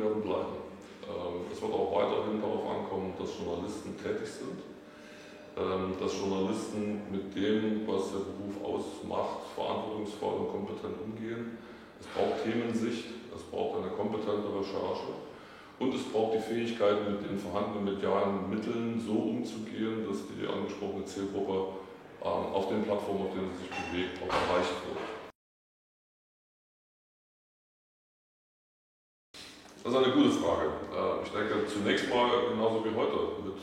werden bleiben. Es wird auch weiterhin darauf ankommen, dass Journalisten tätig sind, dass Journalisten mit dem, was der Beruf ausmacht, verantwortungsvoll und kompetent umgehen. Es braucht Themensicht, es braucht eine kompetente Recherche und es braucht die Fähigkeit, mit den vorhandenen medialen Mitteln so umzugehen, dass die angesprochene Zielgruppe auf den Plattformen, auf denen sie sich bewegt, auch erreicht wird. Das ist eine gute Frage. Ich denke zunächst mal genauso wie heute mit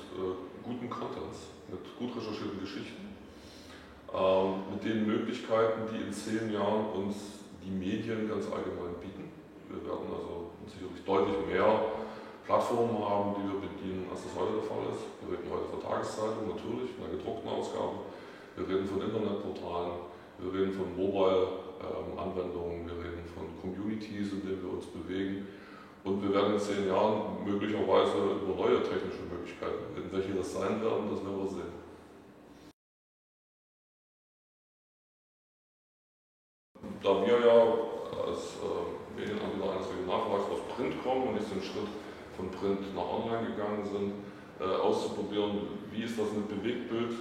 guten Contents, mit gut recherchierten Geschichten, mit den Möglichkeiten, die in 10 Jahren uns die Medien ganz allgemein bieten. Wir werden also sicherlich deutlich mehr Plattformen haben, die wir bedienen, als das heute der Fall ist. Wir reden heute von Tageszeitungen, natürlich, in der gedruckten Ausgabe. Wir reden von Internetportalen, wir reden von Mobile-Anwendungen, wir reden von Communities, in denen wir uns bewegen. Und wir werden in 10 Jahren möglicherweise über neue technische Möglichkeiten reden. Welche das sein werden, das werden wir sehen. Da wir ja als Medienanbieter eines Regionalverlags aus Print kommen und jetzt den Schritt von Print nach Online gegangen sind, auszuprobieren, wie ist das mit Bewegtbild,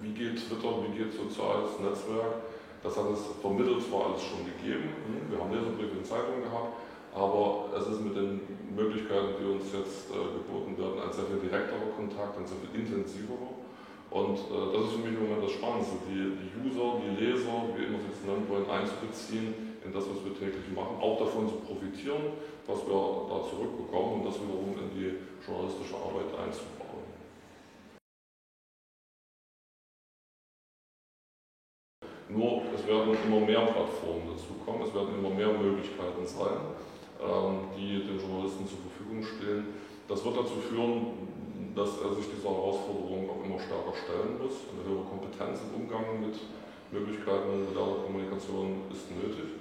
wie geht Twitter, wie geht soziales Netzwerk. Das hat es vermittelt zwar alles schon gegeben, wir haben Leserbriefe in Zeitungen gehabt, aber es ist mit den Möglichkeiten, die uns jetzt geboten werden, ein sehr viel direkterer Kontakt, ein sehr viel intensiverer. Und das ist für mich im Moment das Spannendste, die User, die Leser, wie immer Sie es nennen wollen, einzubeziehen in das, was wir täglich machen, auch davon zu profitieren, was wir da zurückbekommen und das wiederum in die journalistische Arbeit einzubauen. Nur, es werden immer mehr Plattformen dazukommen, es werden immer mehr Möglichkeiten sein, die den Journalisten zur Verfügung stehen. Das wird dazu führen, dass er sich dieser Herausforderung auch immer stärker stellen muss. Eine höhere Kompetenz im Umgang mit Möglichkeiten moderner Kommunikation ist nötig.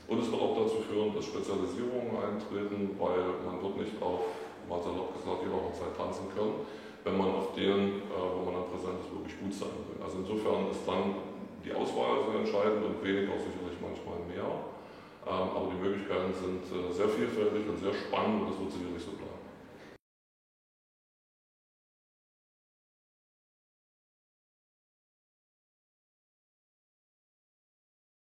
Und es wird auch dazu führen, dass Spezialisierungen eintreten, weil man wird nicht auf, mal salopp gesagt, jeder Hochzeit tanzen können, wenn man auf denen, wo man dann präsent ist, wirklich gut sein will. Also insofern ist dann die Auswahl sehr entscheidend und wenig auch sicherlich manchmal mehr. Aber die Möglichkeiten sind sehr vielfältig und sehr spannend und das wird sicherlich so bleiben.